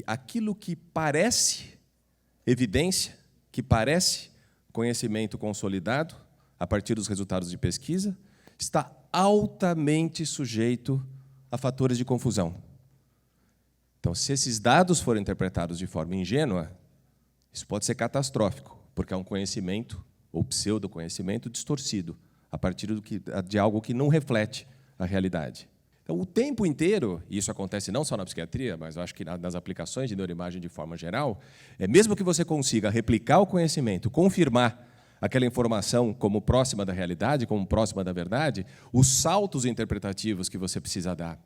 Aquilo que parece evidência, que parece conhecimento consolidado, a partir dos resultados de pesquisa, está altamente sujeito a fatores de confusão. Então, se esses dados forem interpretados de forma ingênua, isso pode ser catastrófico, porque é um conhecimento, ou pseudo-conhecimento, distorcido, a partir de algo que não reflete a realidade. Então, o tempo inteiro, e isso acontece não só na psiquiatria, mas eu acho que nas aplicações de neuroimagem de forma geral, mesmo que você consiga replicar o conhecimento, confirmar aquela informação como próxima da realidade, como próxima da verdade, os saltos interpretativos que você precisa dar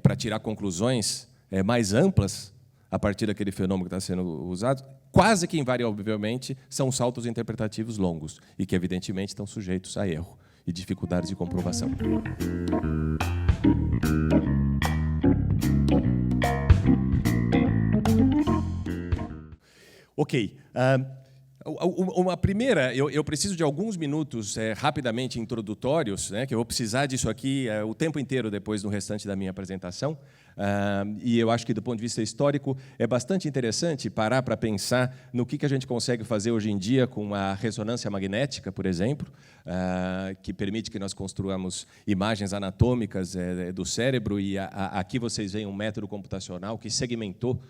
para tirar conclusões mais amplas a partir daquele fenômeno que está sendo usado, quase que invariavelmente são saltos interpretativos longos e que, evidentemente, estão sujeitos a erro e dificuldades de comprovação. Ok. Uma primeira, eu preciso de alguns minutos rapidamente introdutórios, que eu vou precisar disso aqui o tempo inteiro depois do restante da minha apresentação. E eu acho que, do ponto de vista histórico, é bastante interessante parar para pensar no que a gente consegue fazer hoje em dia com a ressonância magnética, por exemplo, que permite que nós construamos imagens anatômicas do cérebro, e aqui vocês veem um método computacional que segmentou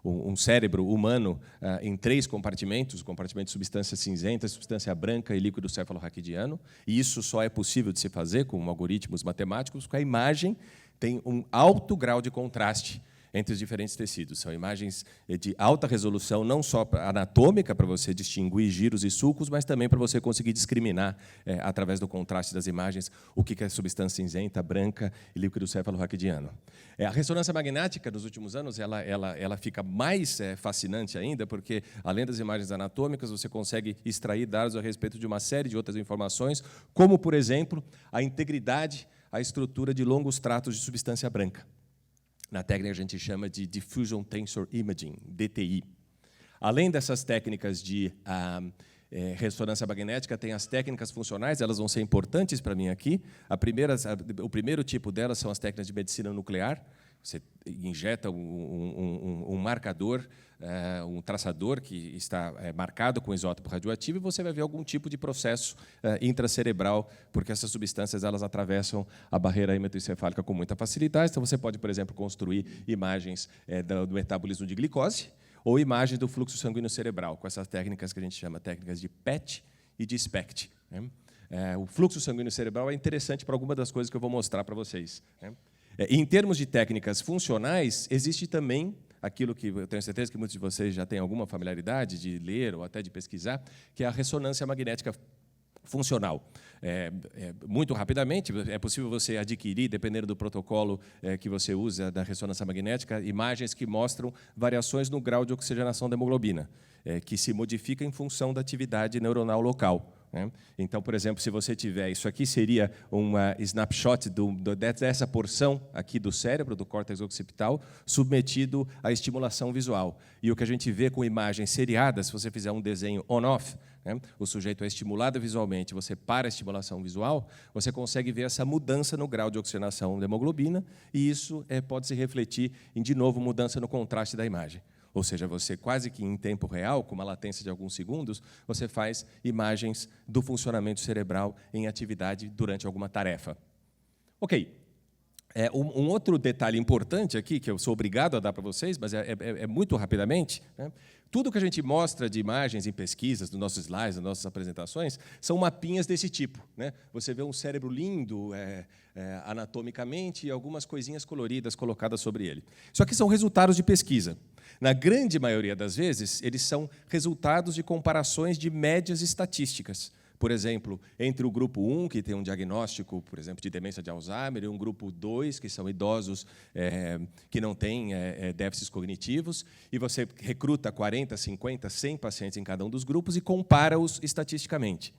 um cérebro humano em 3 compartimentos: o compartimento de substância cinzenta, substância branca e líquido cefalorraquidiano. E isso só é possível de se fazer com algoritmos matemáticos, porque a imagem tem um alto grau de contraste entre os diferentes tecidos. São imagens de alta resolução, não só anatômica, para você distinguir giros e sulcos, mas também para você conseguir discriminar, através do contraste das imagens, o que é substância cinzenta, branca e líquido cefalorraquidiano. A ressonância magnética, nos últimos anos, ela fica mais fascinante ainda, porque, além das imagens anatômicas, você consegue extrair dados a respeito de uma série de outras informações, como, por exemplo, a integridade, a estrutura de longos tratos de substância branca. Na técnica, a gente chama de Diffusion Tensor Imaging, DTI. Além dessas técnicas de ressonância magnética, tem as técnicas funcionais, elas vão ser importantes para mim aqui. O primeiro tipo delas são as técnicas de medicina nuclear. Você injeta um marcador, um traçador que está marcado com isótopo radioativo, e você vai ver algum tipo de processo intracerebral, porque essas substâncias elas atravessam a barreira hematoencefálica com muita facilidade. Então, você pode, por exemplo, construir imagens do metabolismo de glicose ou imagens do fluxo sanguíneo cerebral, com essas técnicas que a gente chama técnicas de PET e de SPECT. O fluxo sanguíneo cerebral é interessante para alguma das coisas que eu vou mostrar para vocês. Em termos de técnicas funcionais, existe também aquilo que eu tenho certeza que muitos de vocês já têm alguma familiaridade de ler ou até de pesquisar, que é a ressonância magnética funcional. Muito rapidamente, é possível você adquirir, dependendo do protocolo que você usa da ressonância magnética, imagens que mostram variações no grau de oxigenação da hemoglobina, que se modifica em função da atividade neuronal local. Então, por exemplo, se você tiver, isso aqui seria uma snapshot dessa porção aqui do cérebro, do córtex occipital, submetido à estimulação visual. E o que a gente vê com imagens seriadas, se você fizer um desenho on-off, o sujeito é estimulado visualmente, você para a estimulação visual, você consegue ver essa mudança no grau de oxigenação da hemoglobina, e isso pode se refletir em, de novo, mudança no contraste da imagem. Ou seja, você quase que em tempo real, com uma latência de alguns segundos, você faz imagens do funcionamento cerebral em atividade durante alguma tarefa. Ok. Um outro detalhe importante aqui, que eu sou obrigado a dar para vocês, mas é muito rapidamente, tudo que a gente mostra de imagens em pesquisas, nos nossos slides, nas nossas apresentações, são mapinhas desse tipo. Você vê um cérebro lindo anatomicamente e algumas coisinhas coloridas colocadas sobre ele. Isso aqui são resultados de pesquisa. Na grande maioria das vezes, eles são resultados de comparações de médias estatísticas. Por exemplo, entre o grupo 1, que tem um diagnóstico, por exemplo, de demência de Alzheimer, e um grupo 2, que são idosos que não têm déficits cognitivos, e você recruta 40, 50, 100 pacientes em cada um dos grupos e compara-os estatisticamente.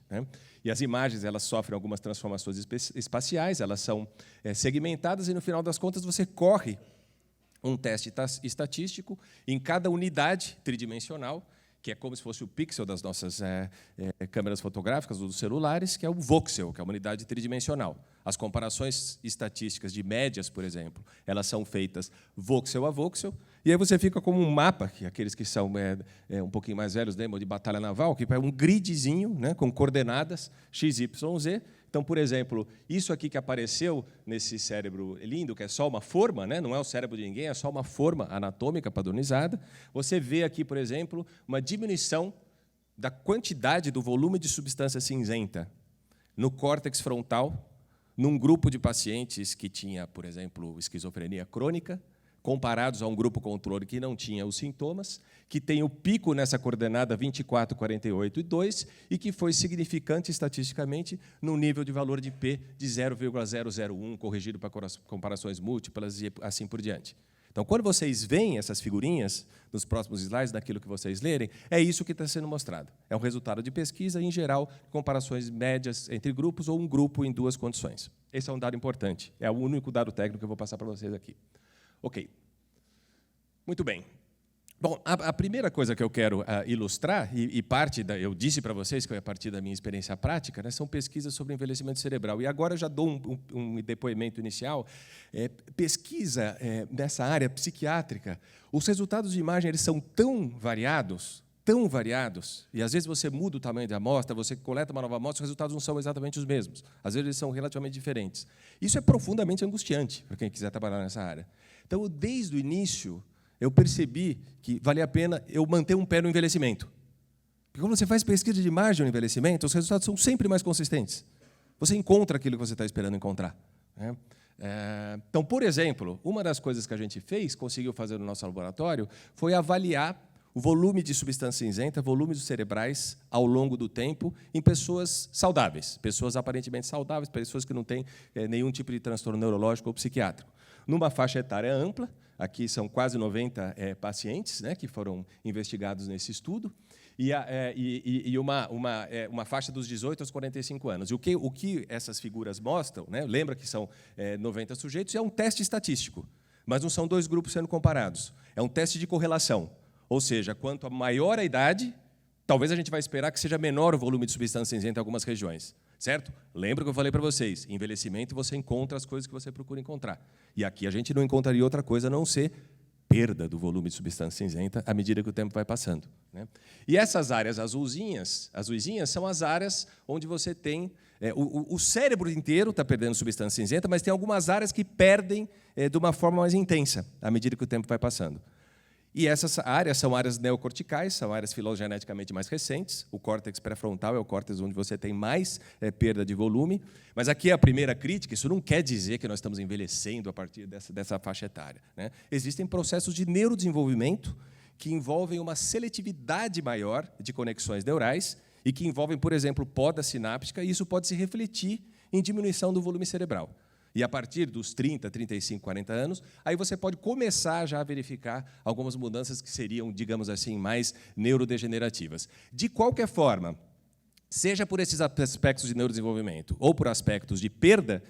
E as imagens elas sofrem algumas transformações espaciais, elas são segmentadas, e, no final das contas, você corre um teste estatístico em cada unidade tridimensional, que é como se fosse o pixel das nossas câmeras fotográficas, dos celulares, que é o voxel, que é uma unidade tridimensional. As comparações estatísticas de médias, por exemplo, elas são feitas voxel a voxel, e aí você fica como um mapa, que aqueles que são um pouquinho mais velhos lembram de batalha naval, que é um gridzinho, né, com coordenadas x, y, z. Então, por exemplo, isso aqui que apareceu nesse cérebro lindo, que é só uma forma, né? Não é o cérebro de ninguém, é só uma forma anatômica padronizada. Você vê aqui, por exemplo, uma diminuição da quantidade do volume de substância cinzenta no córtex frontal, num grupo de pacientes que tinha, por exemplo, esquizofrenia crônica, comparados a um grupo controle que não tinha os sintomas, que tem o pico nessa coordenada 24, 48 e 2, e que foi significante estatisticamente no nível de valor de P de 0,001, corrigido para comparações múltiplas e assim por diante. Então, quando vocês veem essas figurinhas, nos próximos slides, daquilo que vocês lerem, é isso que está sendo mostrado. É um resultado de pesquisa, em geral, comparações médias entre grupos ou um grupo em duas condições. Esse é um dado importante. É o único dado técnico que eu vou passar para vocês aqui. Ok. Muito bem. Bom, a primeira coisa que eu quero ilustrar, e eu disse para vocês que é a partir da minha experiência prática, né, são pesquisas sobre envelhecimento cerebral. E agora eu já dou um depoimento inicial. Pesquisa nessa área psiquiátrica, os resultados de imagem eles são tão variados, e às vezes você muda o tamanho da amostra, você coleta uma nova amostra, os resultados não são exatamente os mesmos. Às vezes eles são relativamente diferentes. Isso é profundamente angustiante para quem quiser trabalhar nessa área. Então, desde o início, eu percebi que valia a pena eu manter um pé no envelhecimento. Porque quando você faz pesquisa de imagem no envelhecimento, os resultados são sempre mais consistentes. Você encontra aquilo que você está esperando encontrar, né? Então, por exemplo, uma das coisas que a gente conseguiu fazer no nosso laboratório, foi avaliar o volume de substância cinzenta, volumes cerebrais, ao longo do tempo, em pessoas saudáveis, pessoas aparentemente saudáveis, pessoas que não têm nenhum tipo de transtorno neurológico ou psiquiátrico. Numa faixa etária ampla, aqui são quase 90 pacientes, né, que foram investigados nesse estudo, e uma faixa dos 18 aos 45 anos. E o que essas figuras mostram, né, lembra que são 90 sujeitos, é um teste estatístico, mas não são dois grupos sendo comparados. É um teste de correlação. Ou seja, quanto maior a idade, talvez a gente vai esperar que seja menor o volume de substância cinzenta em algumas regiões. Certo? Lembra que eu falei para vocês, em envelhecimento você encontra as coisas que você procura encontrar. E aqui a gente não encontraria outra coisa a não ser perda do volume de substância cinzenta à medida que o tempo vai passando, né? E essas áreas azuisinhas são as áreas onde você tem... o cérebro inteiro está perdendo substância cinzenta, mas tem algumas áreas que perdem de uma forma mais intensa à medida que o tempo vai passando. E essas áreas são áreas neocorticais, são áreas filogeneticamente mais recentes. O córtex pré-frontal é o córtex onde você tem mais perda de volume. Mas aqui é a primeira crítica, isso não quer dizer que nós estamos envelhecendo a partir dessa faixa etária, né? Existem processos de neurodesenvolvimento que envolvem uma seletividade maior de conexões neurais e que envolvem, por exemplo, poda sináptica, e isso pode se refletir em diminuição do volume cerebral. E a partir dos 30, 35, 40 anos, aí você pode começar já a verificar algumas mudanças que seriam, digamos assim, mais neurodegenerativas. De qualquer forma, seja por esses aspectos de neurodesenvolvimento ou por aspectos de perda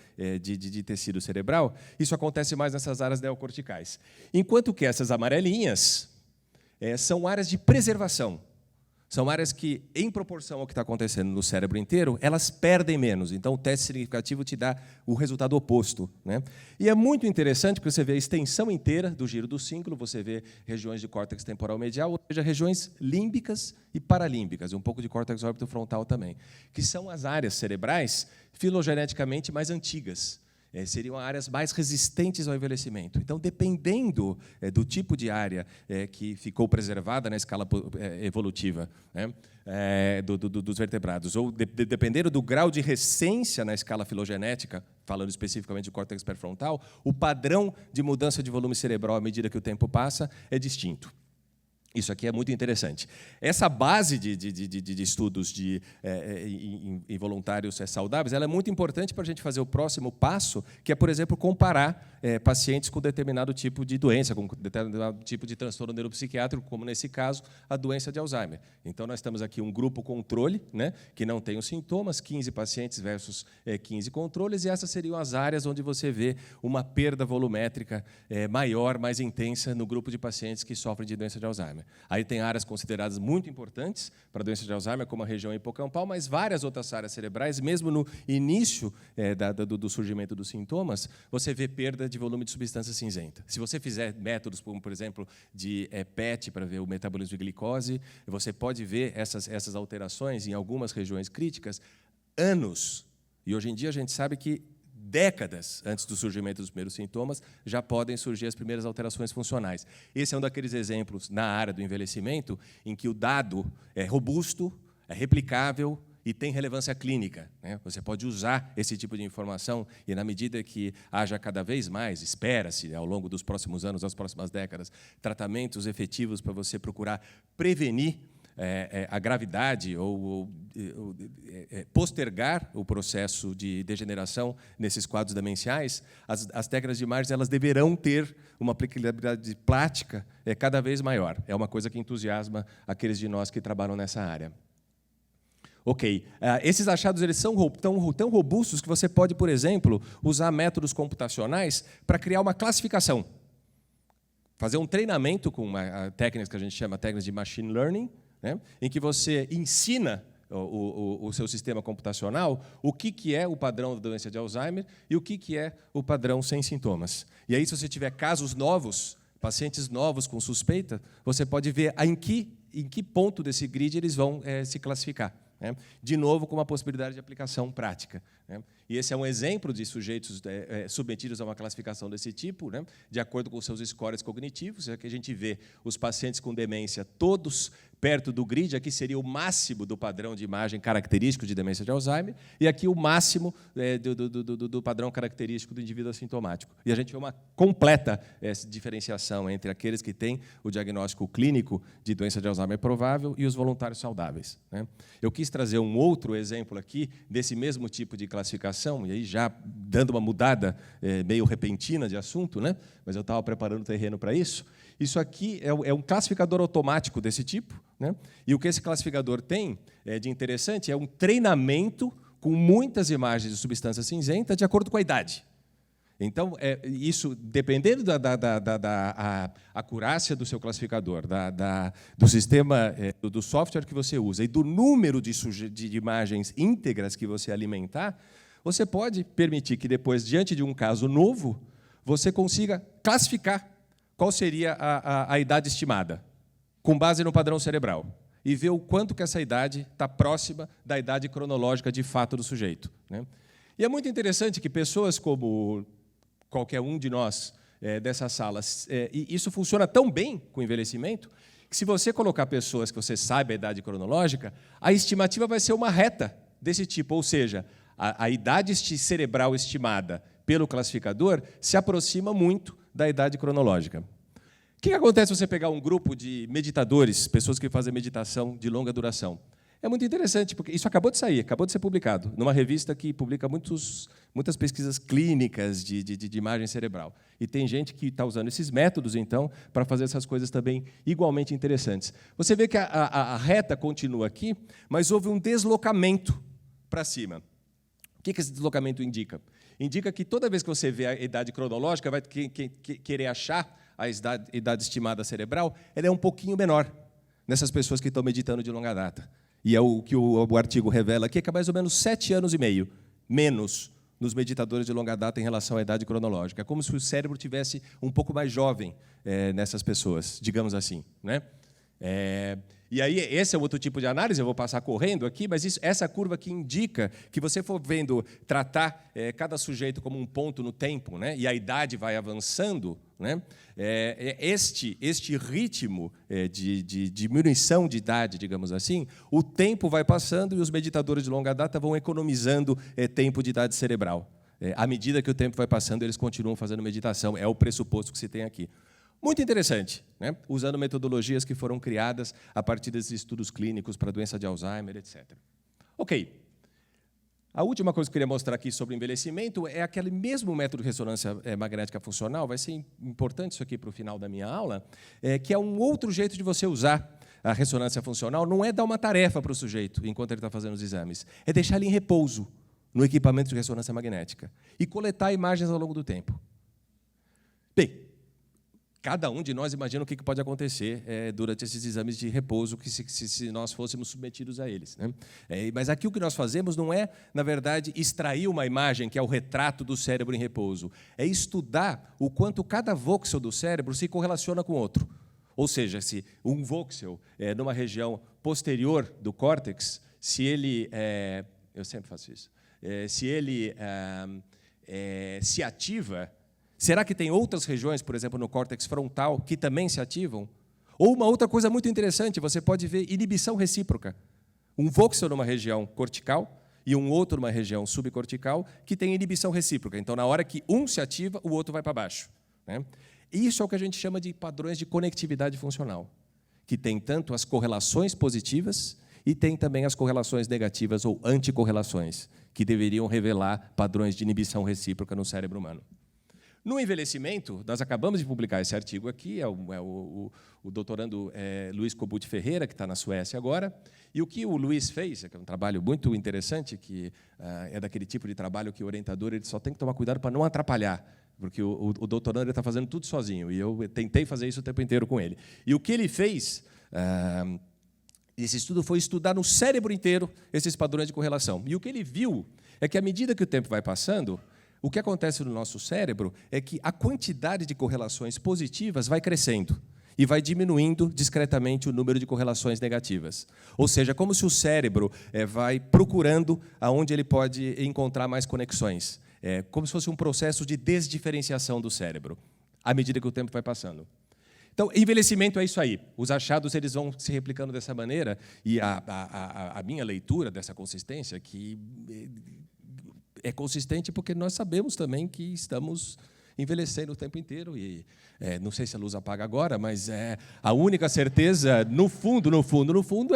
de tecido cerebral, isso acontece mais nessas áreas neocorticais. Enquanto que essas amarelinhas são áreas de preservação. São áreas que, em proporção ao que está acontecendo no cérebro inteiro, elas perdem menos. Então, o teste significativo te dá o resultado oposto, né? E é muito interessante porque você vê a extensão inteira do giro do cíngulo, você vê regiões de córtex temporal medial, ou seja, regiões límbicas e paralímbicas, e um pouco de córtex órbito frontal também, que são as áreas cerebrais filogeneticamente mais antigas. Seriam áreas mais resistentes ao envelhecimento. Então, dependendo do tipo de área que ficou preservada na escala evolutiva, né, dos vertebrados, ou dependendo do grau de recência na escala filogenética, falando especificamente do córtex pré-frontal, o padrão de mudança de volume cerebral à medida que o tempo passa é distinto. Isso aqui é muito interessante. Essa base de estudos em voluntários saudáveis, ela é muito importante para a gente fazer o próximo passo, que é, por exemplo, comparar pacientes com determinado tipo de doença, com determinado tipo de transtorno neuropsiquiátrico, como, nesse caso, a doença de Alzheimer. Então, nós temos aqui um grupo controle, né, que não tem os sintomas, 15 pacientes versus 15 controles, e essas seriam as áreas onde você vê uma perda volumétrica maior, mais intensa, no grupo de pacientes que sofrem de doença de Alzheimer. Aí tem áreas consideradas muito importantes para a doença de Alzheimer, como a região hipocampal, mas várias outras áreas cerebrais, mesmo no início do surgimento dos sintomas, você vê perda de volume de substância cinzenta. Se você fizer métodos, como, por exemplo, de PET para ver o metabolismo de glicose, você pode ver essas alterações em algumas regiões críticas anos. E hoje em dia a gente sabe que décadas antes do surgimento dos primeiros sintomas, já podem surgir as primeiras alterações funcionais. Esse é um daqueles exemplos na área do envelhecimento em que o dado é robusto, é replicável e tem relevância clínica, né? Você pode usar esse tipo de informação e, na medida que haja cada vez mais, espera-se, ao longo dos próximos anos, das próximas décadas, tratamentos efetivos para você procurar prevenir a gravidade ou postergar o processo de degeneração nesses quadros demenciais, as técnicas de imagem elas deverão ter uma aplicabilidade prática cada vez maior. É uma coisa que entusiasma aqueles de nós que trabalham nessa área. Ok, esses achados eles são tão robustos que você pode, por exemplo, usar métodos computacionais para criar uma classificação. Fazer um treinamento com técnicas que a gente chama técnicas de machine learning, né, em que você ensina o seu sistema computacional o que é o padrão da doença de Alzheimer e o que é o padrão sem sintomas. E aí, se você tiver casos novos, pacientes novos com suspeita, você pode ver em que ponto desse grid eles vão se classificar. Né? De novo, com uma possibilidade de aplicação prática. Né? E esse é um exemplo de sujeitos submetidos a uma classificação desse tipo, né? De acordo com os seus scores cognitivos. Aqui a gente vê os pacientes com demência todos perto do grid, aqui seria o máximo do padrão de imagem característico de demência de Alzheimer, e aqui o máximo do padrão característico do indivíduo assintomático. E a gente vê uma completa diferenciação entre aqueles que têm o diagnóstico clínico de doença de Alzheimer provável e os voluntários saudáveis. Né? Eu quis trazer um outro exemplo aqui desse mesmo tipo de classificação, e aí já dando uma mudada meio repentina de assunto, né? Mas eu estava preparando o terreno para isso. Isso aqui é um classificador automático desse tipo, né? E o que esse classificador tem de interessante é um treinamento com muitas imagens de substância cinzenta de acordo com a idade. Então, isso, dependendo da acurácia do seu classificador, do sistema, do software que você usa e do número de imagens íntegras que você alimentar, você pode permitir que depois, diante de um caso novo, você consiga classificar qual seria a idade estimada, com base no padrão cerebral, e ver o quanto que essa idade está próxima da idade cronológica de fato do sujeito. Né? E é muito interessante que pessoas como qualquer um de nós dessas salas, e isso funciona tão bem com o envelhecimento, que se você colocar pessoas que você sabe a idade cronológica, a estimativa vai ser uma reta desse tipo, ou seja, a idade cerebral estimada pelo classificador se aproxima muito da idade cronológica. O que acontece se você pegar um grupo de meditadores, pessoas que fazem meditação de longa duração? É muito interessante, porque isso acabou de sair, acabou de ser publicado, numa revista que publica muitas pesquisas clínicas de imagem cerebral. E tem gente que está usando esses métodos, então, para fazer essas coisas também igualmente interessantes. Você vê que a reta continua aqui, mas houve um deslocamento para cima. O que esse deslocamento indica? Indica que toda vez que você vê a idade cronológica, vai querer achar a idade estimada cerebral, ela é um pouquinho menor nessas pessoas que estão meditando de longa data. E é o que o artigo revela aqui, que é mais ou menos 7 anos e meio menos nos meditadores de longa data em relação à idade cronológica. É como se o cérebro tivesse um pouco mais jovem nessas pessoas, digamos assim. Né? E aí, esse é outro tipo de análise, eu vou passar correndo aqui, mas essa curva aqui indica que você for vendo tratar cada sujeito como um ponto no tempo, né, e a idade vai avançando, né, este ritmo de diminuição de idade, digamos assim, o tempo vai passando e os meditadores de longa data vão economizando tempo de idade cerebral. À medida que o tempo vai passando, eles continuam fazendo meditação, é o pressuposto que se tem aqui. Muito interessante, né? Usando metodologias que foram criadas a partir desses estudos clínicos para a doença de Alzheimer, etc. Ok. A última coisa que eu queria mostrar aqui sobre envelhecimento é aquele mesmo método de ressonância magnética funcional, vai ser importante isso aqui para o final da minha aula, que é um outro jeito de você usar a ressonância funcional, não é dar uma tarefa para o sujeito enquanto ele está fazendo os exames, é deixar ele em repouso no equipamento de ressonância magnética e coletar imagens ao longo do tempo. Bem, cada um de nós imagina o que pode acontecer durante esses exames de repouso, que se nós fôssemos submetidos a eles, né? Mas aqui o que nós fazemos não é, na verdade, extrair uma imagem, que é o retrato do cérebro em repouso, é estudar o quanto cada voxel do cérebro se correlaciona com o outro. Ou seja, se um voxel numa região posterior do córtex, se ele... eu sempre faço isso. Se ele se ativa, será que tem outras regiões, por exemplo, no córtex frontal, que também se ativam? Ou uma outra coisa muito interessante, você pode ver inibição recíproca. Um voxel numa região cortical e um outro numa região subcortical, que tem inibição recíproca. Então, na hora que um se ativa, o outro vai para baixo, né? Isso é o que a gente chama de padrões de conectividade funcional, que tem tanto as correlações positivas e tem também as correlações negativas ou anticorrelações, que deveriam revelar padrões de inibição recíproca no cérebro humano. No envelhecimento, nós acabamos de publicar esse artigo aqui, o doutorando Luiz Kobut Ferreira, que está na Suécia agora, e o que o Luiz fez, que é um trabalho muito interessante, que é daquele tipo de trabalho que o orientador ele só tem que tomar cuidado para não atrapalhar, porque o doutorando está fazendo tudo sozinho, e eu tentei fazer isso o tempo inteiro com ele. E o que ele fez, esse estudo foi estudar no cérebro inteiro esses padrões de correlação. E o que ele viu é que, à medida que o tempo vai passando, o que acontece no nosso cérebro é que a quantidade de correlações positivas vai crescendo e vai diminuindo discretamente o número de correlações negativas. Ou seja, como se o cérebro vai procurando aonde ele pode encontrar mais conexões. É como se fosse um processo de desdiferenciação do cérebro, à medida que o tempo vai passando. Então, envelhecimento é isso aí. Os achados eles vão se replicando dessa maneira, e a minha leitura dessa consistência, que é consistente porque nós sabemos também que estamos envelhecendo o tempo inteiro, e não sei se a luz apaga agora, mas a única certeza, no fundo,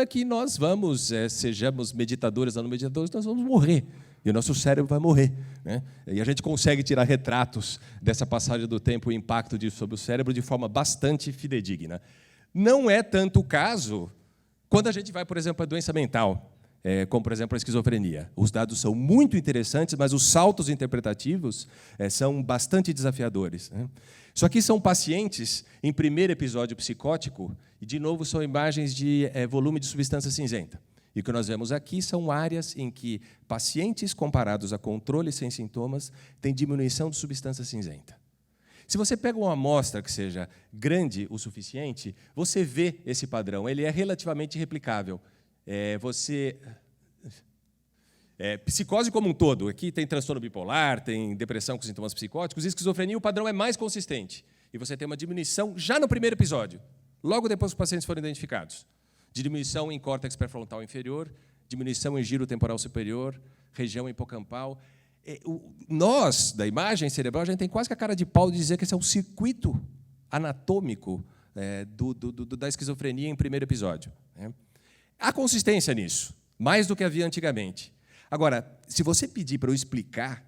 é que nós vamos, sejamos meditadores ou não meditadores, nós vamos morrer. E o nosso cérebro vai morrer, né? E a gente consegue tirar retratos dessa passagem do tempo e o impacto disso sobre o cérebro de forma bastante fidedigna. Não é tanto o caso quando a gente vai, por exemplo, para a doença mental, como, por exemplo, a esquizofrenia. Os dados são muito interessantes, mas os saltos interpretativos são bastante desafiadores, né? Isso aqui são pacientes em primeiro episódio psicótico, e, de novo, são imagens de volume de substância cinzenta. E o que nós vemos aqui são áreas em que pacientes comparados a controle sem sintomas têm diminuição de substância cinzenta. Se você pega uma amostra que seja grande o suficiente, você vê esse padrão. Ele é relativamente replicável. Psicose como um todo. Aqui tem transtorno bipolar, tem depressão com sintomas psicóticos. Esquizofrenia, o padrão é mais consistente. E você tem uma diminuição já no primeiro episódio, logo depois que os pacientes foram identificados. Diminuição em córtex pré-frontal inferior, diminuição em giro temporal superior, região hipocampal. Nós, da imagem cerebral, a gente tem quase que a cara de pau de dizer que esse é um circuito anatômico da esquizofrenia em primeiro episódio, né? Há consistência nisso, mais do que havia antigamente. Agora, se você pedir para eu explicar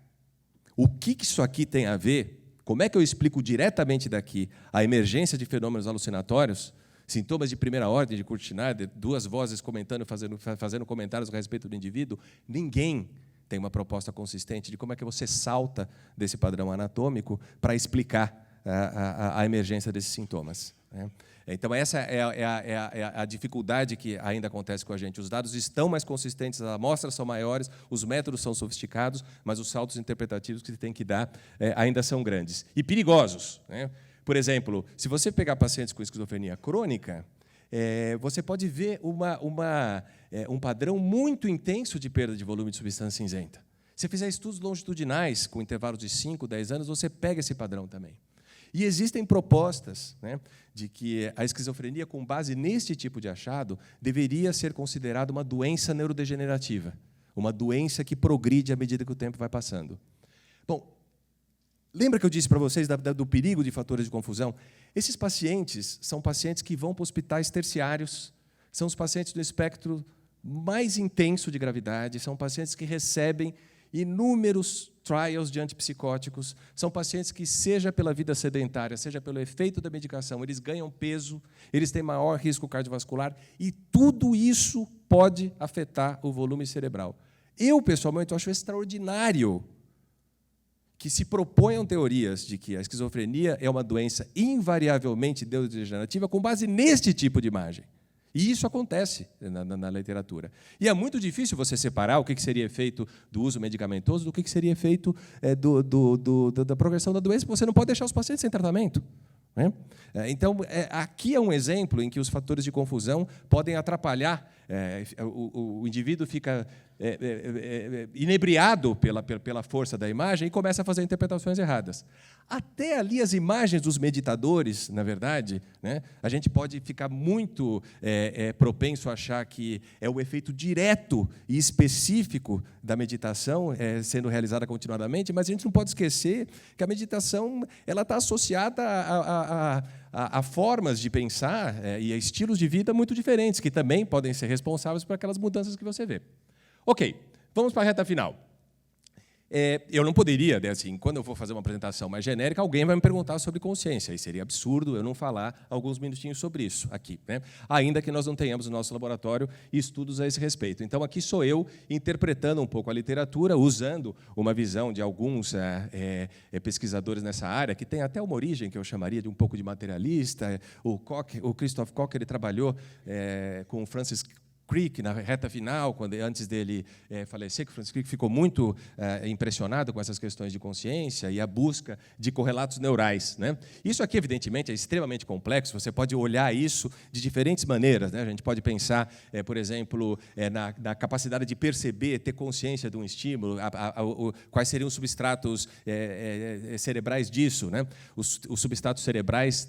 o que isso aqui tem a ver, como é que eu explico diretamente daqui a emergência de fenômenos alucinatórios, sintomas de primeira ordem de Kurt Schneider, duas vozes comentando, fazendo comentários a respeito do indivíduo, ninguém tem uma proposta consistente de como é que você salta desse padrão anatômico para explicar a emergência desses sintomas, né? Então, essa é a dificuldade que ainda acontece com a gente. Os dados estão mais consistentes, as amostras são maiores, os métodos são sofisticados, mas os saltos interpretativos que você tem que dar ainda são grandes e perigosos, né? Por exemplo, se você pegar pacientes com esquizofrenia crônica, você pode ver um padrão muito intenso de perda de volume de substância cinzenta. Se fizer estudos longitudinais, com intervalos de 5, 10 anos, você pega esse padrão também. E existem propostas, né, de que a esquizofrenia, com base neste tipo de achado, deveria ser considerada uma doença neurodegenerativa, uma doença que progride à medida que o tempo vai passando. Bom, lembra que eu disse para vocês do perigo de fatores de confusão? Esses pacientes são pacientes que vão para hospitais terciários, são os pacientes do espectro mais intenso de gravidade, são pacientes que recebem inúmeros trials de antipsicóticos, são pacientes que, seja pela vida sedentária, seja pelo efeito da medicação, eles ganham peso, eles têm maior risco cardiovascular, e tudo isso pode afetar o volume cerebral. Eu, pessoalmente, acho extraordinário que se proponham teorias de que a esquizofrenia é uma doença invariavelmente neurodegenerativa com base neste tipo de imagem. E isso acontece na literatura. E é muito difícil você separar o que seria efeito do uso medicamentoso do que seria efeito da progressão da doença, porque você não pode deixar os pacientes sem tratamento. Né? Então, aqui é um exemplo em que os fatores de confusão podem atrapalhar. O indivíduo fica inebriado pela força da imagem e começa a fazer interpretações erradas. Até ali as imagens dos meditadores, na verdade, né, a gente pode ficar muito propenso a achar que é o efeito direto e específico da meditação sendo realizada continuadamente, mas a gente não pode esquecer que a meditação ela está associada a formas de pensar e a estilos de vida muito diferentes, que também podem ser responsáveis por aquelas mudanças que você vê. Ok, vamos para a reta final. Eu não poderia, assim, quando eu for fazer uma apresentação mais genérica, alguém vai me perguntar sobre consciência, e seria absurdo eu não falar alguns minutinhos sobre isso aqui, né? Ainda que nós não tenhamos no nosso laboratório estudos a esse respeito. Então, aqui sou eu interpretando um pouco a literatura, usando uma visão de alguns pesquisadores nessa área, que tem até uma origem que eu chamaria de um pouco de materialista. O Christoph Koch ele trabalhou com o Francis Crick, na reta final, antes dele falecer, que o Francis Crick ficou muito impressionado com essas questões de consciência e a busca de correlatos neurais, né? Isso aqui, evidentemente, é extremamente complexo, você pode olhar isso de diferentes maneiras, né? A gente pode pensar, por exemplo, na capacidade de perceber, ter consciência de um estímulo, quais seriam os substratos cerebrais disso, né? Os substratos cerebrais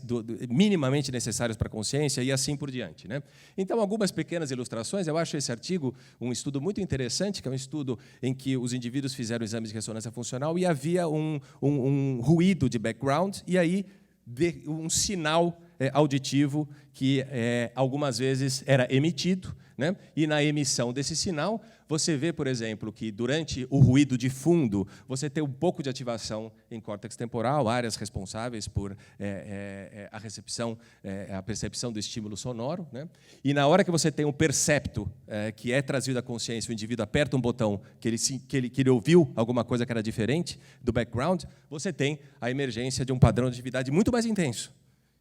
minimamente necessários para a consciência e assim por diante, né? Então, algumas pequenas ilustrações. Eu acho esse artigo um estudo muito interessante, que é um estudo em que os indivíduos fizeram exames de ressonância funcional e havia um ruído de background e aí um sinal auditivo que algumas vezes era emitido, né? E na emissão desse sinal, você vê, por exemplo, que durante o ruído de fundo, você tem um pouco de ativação em córtex temporal, áreas responsáveis por a recepção, a percepção do estímulo sonoro, né? E na hora que você tem um percepto, que é trazido à consciência, o indivíduo aperta um botão que ele ouviu alguma coisa que era diferente do background, você tem a emergência de um padrão de atividade muito mais intenso,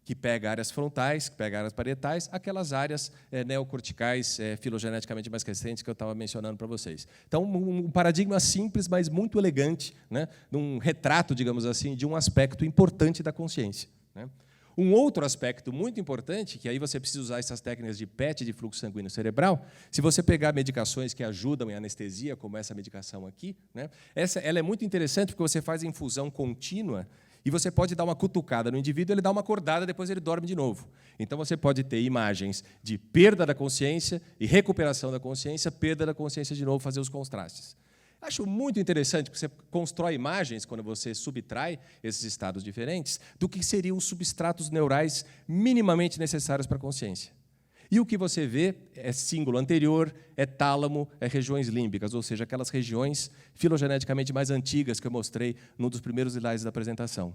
que pega áreas frontais, que pega áreas parietais, aquelas áreas neocorticais filogeneticamente mais recentes que eu estava mencionando para vocês. Então, um paradigma simples, mas muito elegante, né, num retrato, digamos assim, de um aspecto importante da consciência, né? Um outro aspecto muito importante, que aí você precisa usar essas técnicas de PET, de fluxo sanguíneo cerebral, se você pegar medicações que ajudam em anestesia, como essa medicação aqui, né, ela é muito interessante porque você faz infusão contínua e você pode dar uma cutucada no indivíduo, ele dá uma acordada, depois ele dorme de novo. Então, você pode ter imagens de perda da consciência e recuperação da consciência, perda da consciência de novo, fazer os contrastes. Acho muito interessante, porque você constrói imagens, quando você subtrai esses estados diferentes, do que seriam os substratos neurais minimamente necessários para a consciência. E o que você vê é símbolo anterior, é tálamo, é regiões límbicas, ou seja, aquelas regiões filogeneticamente mais antigas que eu mostrei num dos primeiros slides da apresentação.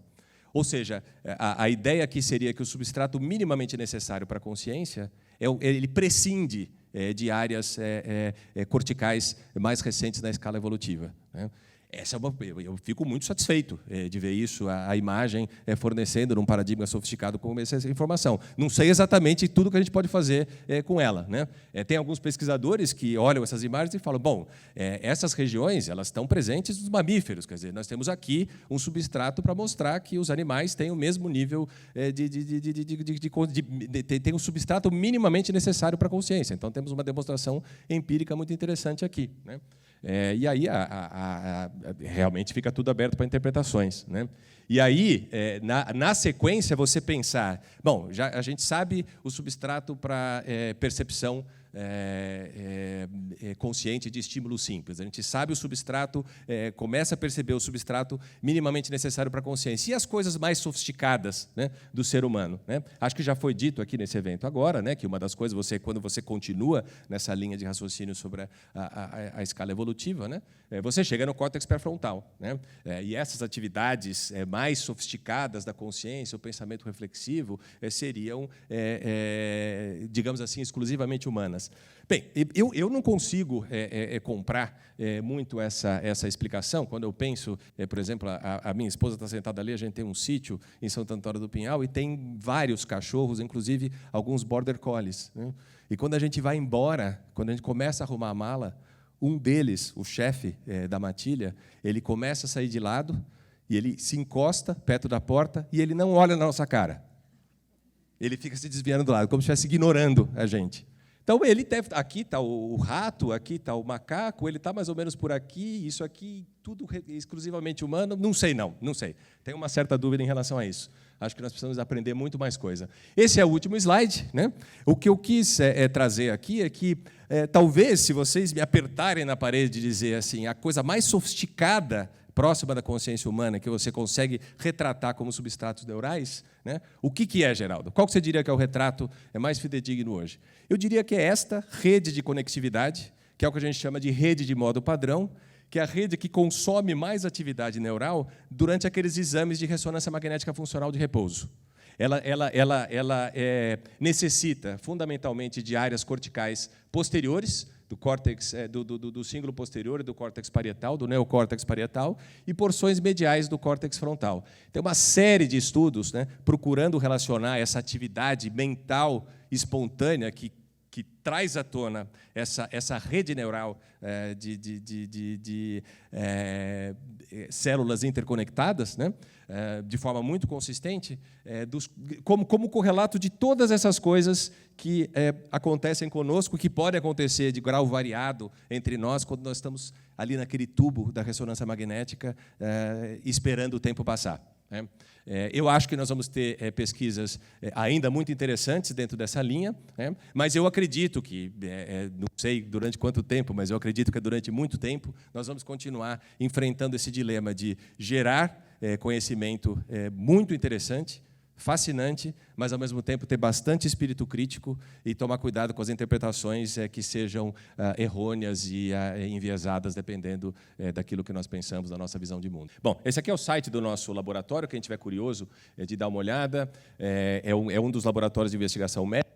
Ou seja, a ideia aqui seria que o substrato minimamente necessário para a consciência, ele prescinde de áreas corticais mais recentes na escala evolutiva, né? Eu fico muito satisfeito de ver isso, a imagem fornecendo num paradigma sofisticado como essa informação. Não sei exatamente tudo que a gente pode fazer com ela, né? Tem alguns pesquisadores que olham essas imagens e falam, bom, essas regiões elas estão presentes nos mamíferos, quer dizer, nós temos aqui um substrato para mostrar que os animais têm o mesmo nível tem um substrato minimamente necessário para a consciência. Então, temos uma demonstração empírica muito interessante aqui, né? E aí realmente fica tudo aberto para interpretações, né? E aí, na sequência, você pensar, bom, já a gente sabe o substrato para percepção consciente de estímulo simples. A gente sabe o substrato, começa a perceber o substrato minimamente necessário para a consciência. E as coisas mais sofisticadas, né, do ser humano, né? Acho que já foi dito aqui nesse evento agora, né, que uma das coisas, quando você continua nessa linha de raciocínio sobre a escala evolutiva, né, você chega no córtex pré-frontal, né? E essas atividades mais sofisticadas da consciência, o pensamento reflexivo, seriam, digamos assim, exclusivamente humanas. semanas. Bem, eu não consigo comprar muito essa explicação. Quando eu penso, por exemplo, a minha esposa está sentada ali, a gente tem um sítio em Santo Antônio do Pinhal e tem vários cachorros, inclusive alguns border collies, né? E quando a gente vai embora, quando a gente começa a arrumar a mala, um deles, o chefe da matilha, ele começa a sair de lado e ele se encosta perto da porta e ele não olha na nossa cara. Ele fica se desviando do lado, como se estivesse ignorando a gente. Então, ele deve... Aqui está o rato, aqui está o macaco, ele está mais ou menos por aqui, isso aqui, tudo exclusivamente humano. Não sei, não sei. Tenho uma certa dúvida em relação a isso. Acho que nós precisamos aprender muito mais coisa. Esse é o último slide, né? O que eu quis trazer aqui é que, talvez, se vocês me apertarem na parede e dizer assim, a coisa mais sofisticada próxima da consciência humana que você consegue retratar como substratos neurais, né? O que é, Geraldo? Qual que você diria que é o retrato mais fidedigno hoje? Eu diria que é esta rede de conectividade, que é o que a gente chama de rede de modo padrão, que é a rede que consome mais atividade neural durante aqueles exames de ressonância magnética funcional de repouso. Ela necessita, fundamentalmente, de áreas corticais posteriores, do córtex, do cíngulo posterior e do córtex parietal, do neocórtex parietal, e porções mediais do córtex frontal. Tem uma série de estudos, né, procurando relacionar essa atividade mental espontânea que traz à tona essa rede neural de células interconectadas, né, de forma muito consistente, como correlato de todas essas coisas que acontecem conosco, que podem acontecer de grau variado entre nós, quando nós estamos ali naquele tubo da ressonância magnética, esperando o tempo passar. Eu acho que nós vamos ter pesquisas ainda muito interessantes dentro dessa linha, né? Mas eu acredito que, não sei durante quanto tempo, mas eu acredito que durante muito tempo nós vamos continuar enfrentando esse dilema de gerar conhecimento muito interessante, fascinante, mas, ao mesmo tempo, ter bastante espírito crítico e tomar cuidado com as interpretações que sejam errôneas e enviesadas, dependendo daquilo que nós pensamos, da nossa visão de mundo. Bom, esse aqui é o site do nosso laboratório, quem estiver curioso de dar uma olhada. É um dos laboratórios de investigação médica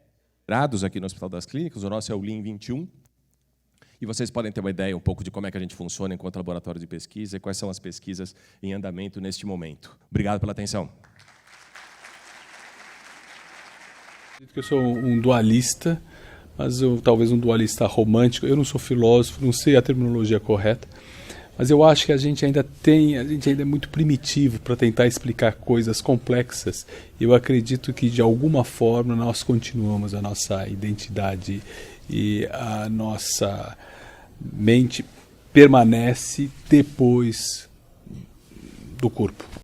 aqui no Hospital das Clínicas, o nosso é o LIM 21. E vocês podem ter uma ideia um pouco de como é que a gente funciona enquanto laboratório de pesquisa e quais são as pesquisas em andamento neste momento. Obrigado pela atenção. Eu sou um dualista, mas talvez um dualista romântico. Eu não sou filósofo, não sei a terminologia correta, mas eu acho que a gente ainda é muito primitivo para tentar explicar coisas complexas. Eu acredito que, de alguma forma, nós continuamos a nossa identidade e a nossa mente permanece depois do corpo.